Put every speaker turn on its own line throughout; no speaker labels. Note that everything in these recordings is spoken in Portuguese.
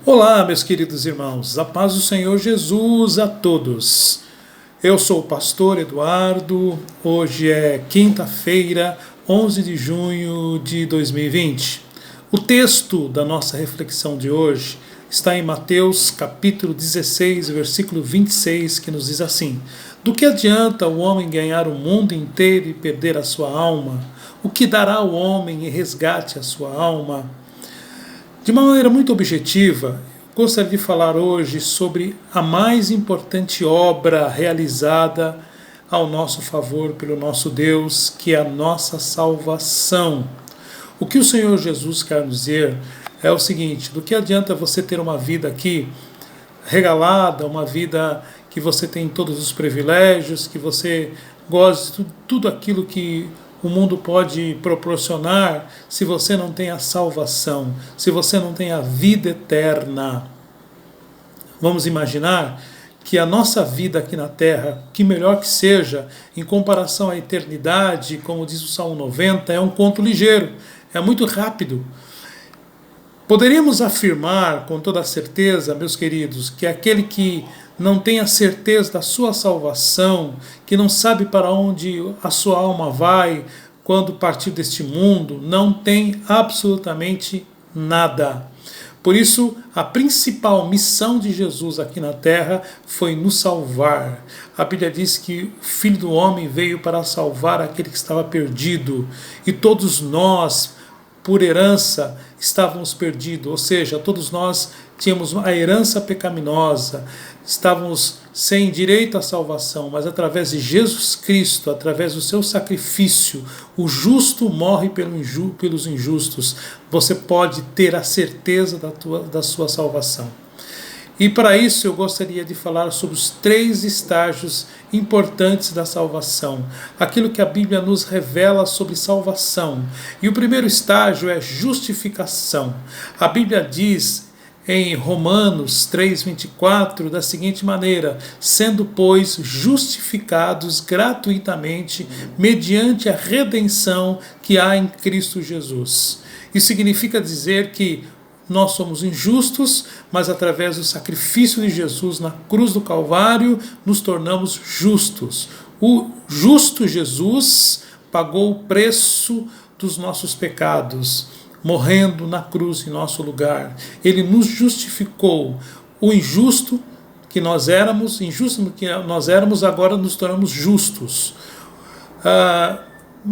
Olá, meus queridos irmãos, a paz do Senhor Jesus a todos. Eu sou o pastor Eduardo, hoje é quinta-feira, 11 de junho de 2020. O texto da nossa reflexão de hoje está em Mateus capítulo 16, versículo 26, que nos diz assim: Do que adianta o homem ganhar o mundo inteiro e perder a sua alma? O que dará o homem em resgate a sua alma? De uma maneira muito objetiva, gostaria de falar hoje sobre a mais importante obra realizada ao nosso favor pelo nosso Deus, que é a nossa salvação. O que o Senhor Jesus quer dizer é o seguinte: do que adianta você ter uma vida aqui regalada, uma vida que você tem todos os privilégios, que você goste de tudo aquilo que o mundo pode proporcionar, se você não tem a salvação, se você não tem a vida eterna. Vamos imaginar que a nossa vida aqui na Terra, que melhor que seja, em comparação à eternidade, como diz o Salmo 90, é um conto ligeiro, é muito rápido. Poderíamos afirmar com toda certeza, meus queridos, que aquele que não tem a certeza da sua salvação, que não sabe para onde a sua alma vai quando partir deste mundo, não tem absolutamente nada. Por isso, a principal missão de Jesus aqui na terra foi nos salvar. A Bíblia diz que o Filho do Homem veio para salvar aquele que estava perdido. E todos nós, por herança, estávamos perdidos, ou seja, todos nós tínhamos a herança pecaminosa, estávamos sem direito à salvação, mas através de Jesus Cristo, através do seu sacrifício, o justo morre pelos injustos, você pode ter a certeza da sua salvação. E para isso eu gostaria de falar sobre os 3 estágios importantes da salvação, aquilo que a Bíblia nos revela sobre salvação. E o primeiro estágio é justificação. A Bíblia diz em Romanos 3,24 da seguinte maneira: sendo, pois, justificados gratuitamente mediante a redenção que há em Cristo Jesus. Isso significa dizer que nós somos injustos, mas através do sacrifício de Jesus na cruz do Calvário, nos tornamos justos. O justo Jesus pagou o preço dos nossos pecados, morrendo na cruz em nosso lugar. Ele nos justificou. O injusto que nós éramos, agora nos tornamos justos.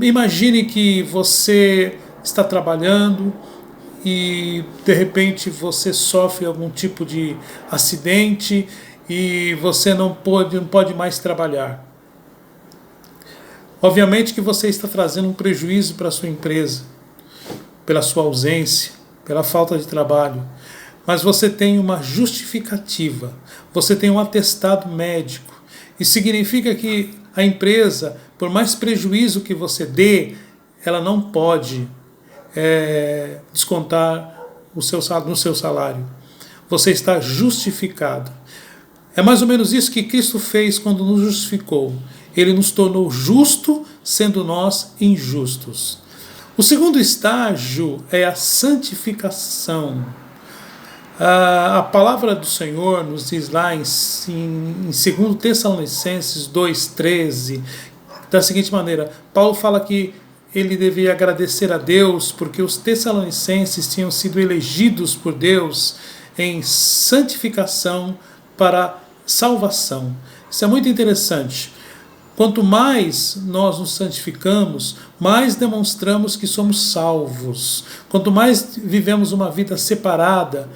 Imagine que você está trabalhando e de repente você sofre algum tipo de acidente e você não pode mais trabalhar. Obviamente que você está trazendo um prejuízo para a sua empresa, pela sua ausência, pela falta de trabalho, mas você tem uma justificativa, você tem um atestado médico. Isso significa que a empresa, por mais prejuízo que você dê, ela não pode descontar no seu salário. Você está justificado. É mais ou menos isso que Cristo fez quando nos justificou. Ele nos tornou justo, sendo nós injustos. O segundo estágio é a santificação. A palavra do Senhor nos diz lá em 2 Tessalonicenses 2,13, da seguinte maneira: Paulo fala que ele devia agradecer a Deus porque os tessalonicenses tinham sido elegidos por Deus em santificação para salvação. Isso é muito interessante. Quanto mais nós nos santificamos, mais demonstramos que somos salvos. Quanto mais vivemos uma vida separada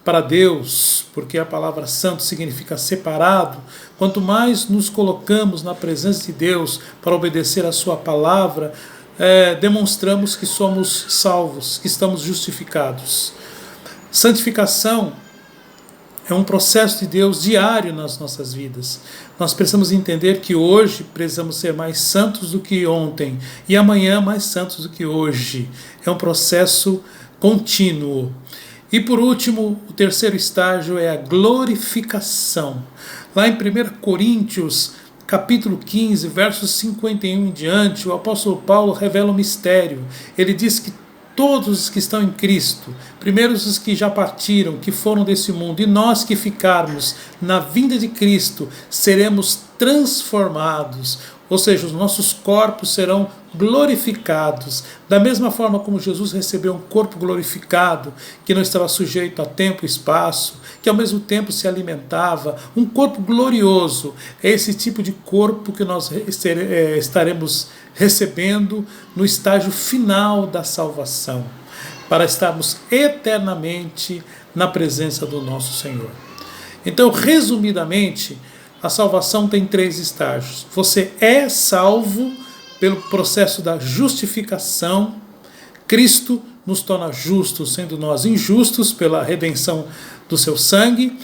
para Deus, porque a palavra santo significa separado, quanto mais nos colocamos na presença de Deus para obedecer a sua palavra, demonstramos que somos salvos, que estamos justificados. Santificação é um processo de Deus diário nas nossas vidas. Nós precisamos entender que hoje precisamos ser mais santos do que ontem e amanhã mais santos do que hoje. É um processo contínuo. E por último, o terceiro estágio é a glorificação. Lá em 1 Coríntios capítulo 15, versos 51 em diante, o apóstolo Paulo revela um mistério. Ele diz que todos os que estão em Cristo, primeiro os que já partiram, que foram desse mundo, e nós que ficarmos na vinda de Cristo, seremos transformados, ou seja, os nossos corpos serão glorificados, da mesma forma como Jesus recebeu um corpo glorificado, que não estava sujeito a tempo e espaço, que ao mesmo tempo se alimentava, um corpo glorioso. É esse tipo de corpo que nós estaremos recebendo no estágio final da salvação, para estarmos eternamente na presença do nosso Senhor. Então, resumidamente, a salvação tem 3 estágios. Você é salvo pelo processo da justificação. Cristo nos torna justos, sendo nós injustos pela redenção do seu sangue.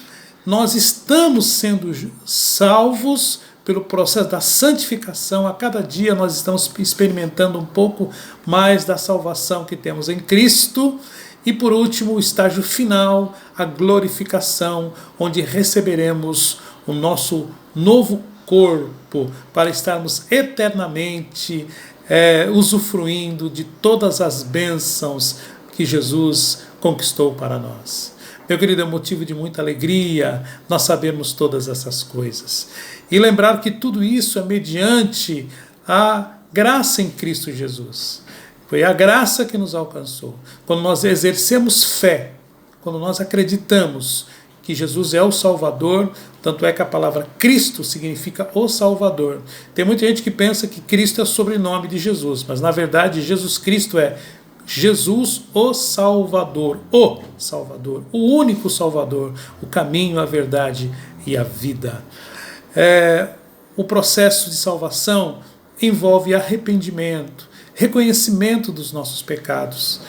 Nós estamos sendo salvos pelo processo da santificação. A cada dia nós estamos experimentando um pouco mais da salvação que temos em Cristo. E por último, o estágio final, a glorificação, onde receberemos o nosso novo corpo para estarmos eternamente usufruindo de todas as bênçãos que Jesus conquistou para nós. Meu querido, é motivo de muita alegria nós sabermos todas essas coisas. E lembrar que tudo isso é mediante a graça em Cristo Jesus. Foi a graça que nos alcançou. Quando nós exercemos fé, quando nós acreditamos que Jesus é o Salvador, tanto é que a palavra Cristo significa o Salvador. Tem muita gente que pensa que Cristo é o sobrenome de Jesus, mas na verdade Jesus Cristo é Jesus o Salvador, o único Salvador, o caminho, a verdade e a vida. O processo de salvação envolve arrependimento, reconhecimento dos nossos pecados,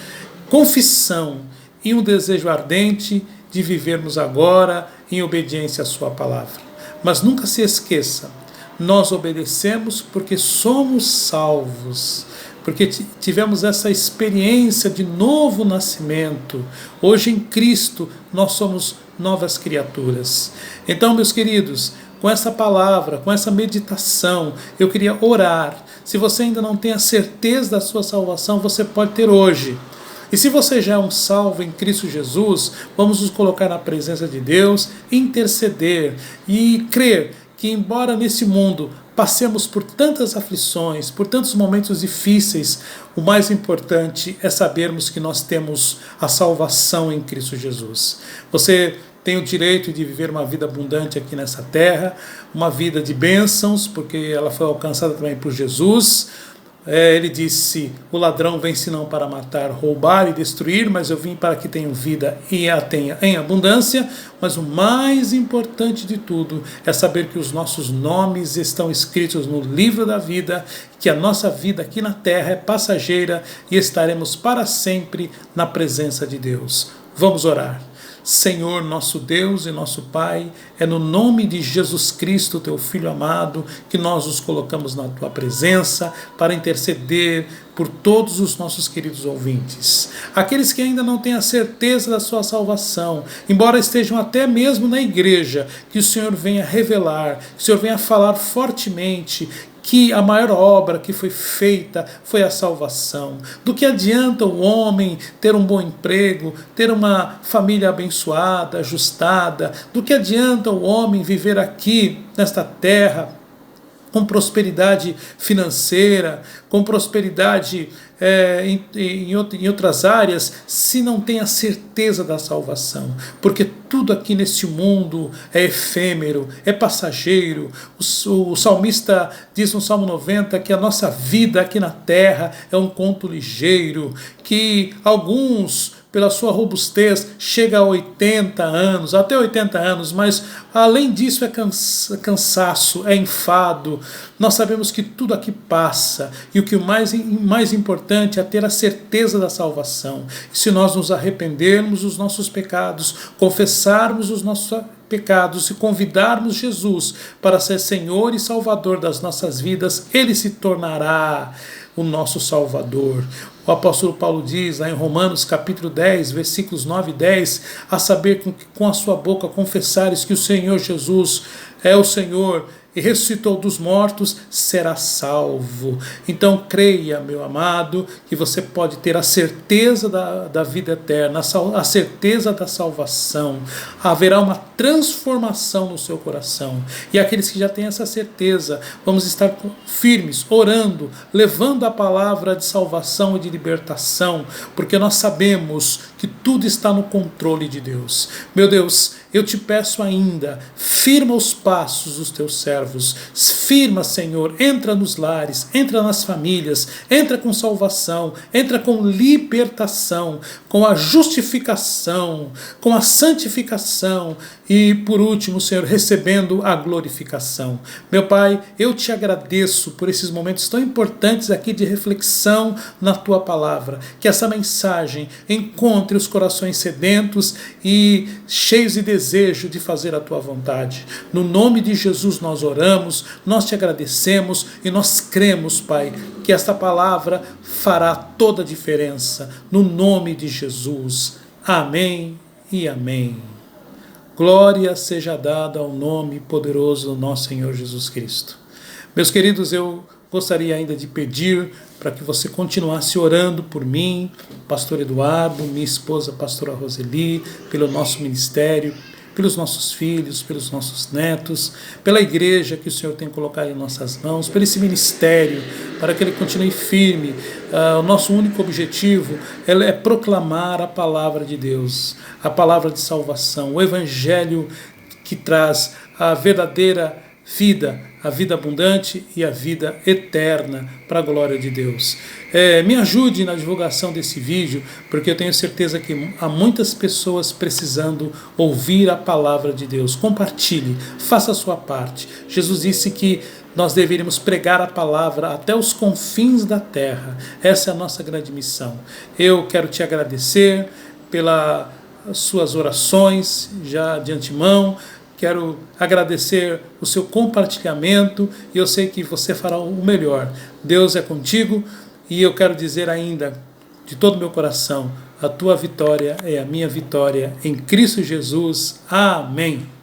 confissão e um desejo ardente de vivermos agora em obediência à sua palavra. Mas nunca se esqueça, nós obedecemos porque somos salvos, porque tivemos essa experiência de novo nascimento. Hoje em Cristo nós somos novas criaturas. Então, meus queridos, com essa palavra, com essa meditação, eu queria orar. Se você ainda não tem a certeza da sua salvação, você pode ter hoje. E se você já é um salvo em Cristo Jesus, vamos nos colocar na presença de Deus, interceder e crer que, embora nesse mundo passemos por tantas aflições, por tantos momentos difíceis, o mais importante é sabermos que nós temos a salvação em Cristo Jesus. Você tem o direito de viver uma vida abundante aqui nessa terra, uma vida de bênçãos, porque ela foi alcançada também por Jesus. Ele disse, o ladrão vem senão para matar, roubar e destruir, mas eu vim para que tenham vida e a tenha em abundância. Mas o mais importante de tudo é saber que os nossos nomes estão escritos no livro da vida, que a nossa vida aqui na terra é passageira e estaremos para sempre na presença de Deus. Vamos orar. Senhor, nosso Deus e nosso Pai, é no nome de Jesus Cristo, teu Filho amado, que nós nos colocamos na tua presença para interceder por todos os nossos queridos ouvintes. Aqueles que ainda não têm a certeza da sua salvação, embora estejam até mesmo na igreja, que o Senhor venha revelar, que o Senhor venha falar fortemente, que a maior obra que foi feita foi a salvação. Do que adianta o homem ter um bom emprego, ter uma família abençoada, ajustada? Do que adianta o homem viver aqui nesta terra com prosperidade financeira, com prosperidade em outras áreas, se não tem a certeza da salvação? Porque tudo aqui neste mundo é efêmero, é passageiro. O salmista diz no Salmo 90 que a nossa vida aqui na terra é um conto ligeiro, que alguns, pela sua robustez, chega a 80 anos, até 80 anos, mas além disso é cansaço, é enfado. Nós sabemos que tudo aqui passa, e o que o mais importante é ter a certeza da salvação. E se nós nos arrependermos dos nossos pecados, confessarmos os nossos pecados e convidarmos Jesus para ser Senhor e Salvador das nossas vidas, Ele se tornará o nosso Salvador. O apóstolo Paulo diz lá em Romanos capítulo 10, versículos 9 e 10, a saber que com a sua boca confessares que o Senhor Jesus é o Senhor e ressuscitou dos mortos, será salvo. Então creia, meu amado, que você pode ter a certeza da vida eterna, a certeza da salvação. Haverá uma transformação no seu coração. E aqueles que já têm essa certeza, vamos estar firmes, orando, levando a palavra de salvação e de libertação, porque nós sabemos que tudo está no controle de Deus. Meu Deus, eu te peço ainda, firma os passos dos teus servos, firma, Senhor, entra nos lares, entra nas famílias, entra com salvação, entra com libertação, com a justificação, com a santificação e, por último, Senhor, recebendo a glorificação. Meu Pai, eu te agradeço por esses momentos tão importantes aqui de reflexão na tua palavra, que essa mensagem encontre os corações sedentos e cheios de desejo de fazer a tua vontade. No nome de Jesus nós oramos, nós te agradecemos e nós cremos, Pai, que esta palavra fará toda a diferença. No nome de Jesus. Amém e amém. Glória seja dada ao nome poderoso do nosso Senhor Jesus Cristo. Meus queridos, eu gostaria ainda de pedir para que você continuasse orando por mim, pastor Eduardo, minha esposa, pastora Roseli, pelo nosso ministério, pelos nossos filhos, pelos nossos netos, pela igreja que o Senhor tem colocado em nossas mãos, por esse ministério, para que ele continue firme. O nosso único objetivo é proclamar a palavra de Deus, a palavra de salvação, o evangelho que traz a verdadeira vida, a vida abundante e a vida eterna para a glória de Deus. Me ajude na divulgação desse vídeo, porque eu tenho certeza que há muitas pessoas precisando ouvir a palavra de Deus. Compartilhe, faça a sua parte. Jesus disse que nós deveríamos pregar a palavra até os confins da terra. Essa é a nossa grande missão. Eu quero te agradecer pelas suas orações já de antemão. Quero agradecer o seu compartilhamento e eu sei que você fará o melhor. Deus é contigo e eu quero dizer ainda, de todo o meu coração, a tua vitória é a minha vitória em Cristo Jesus. Amém.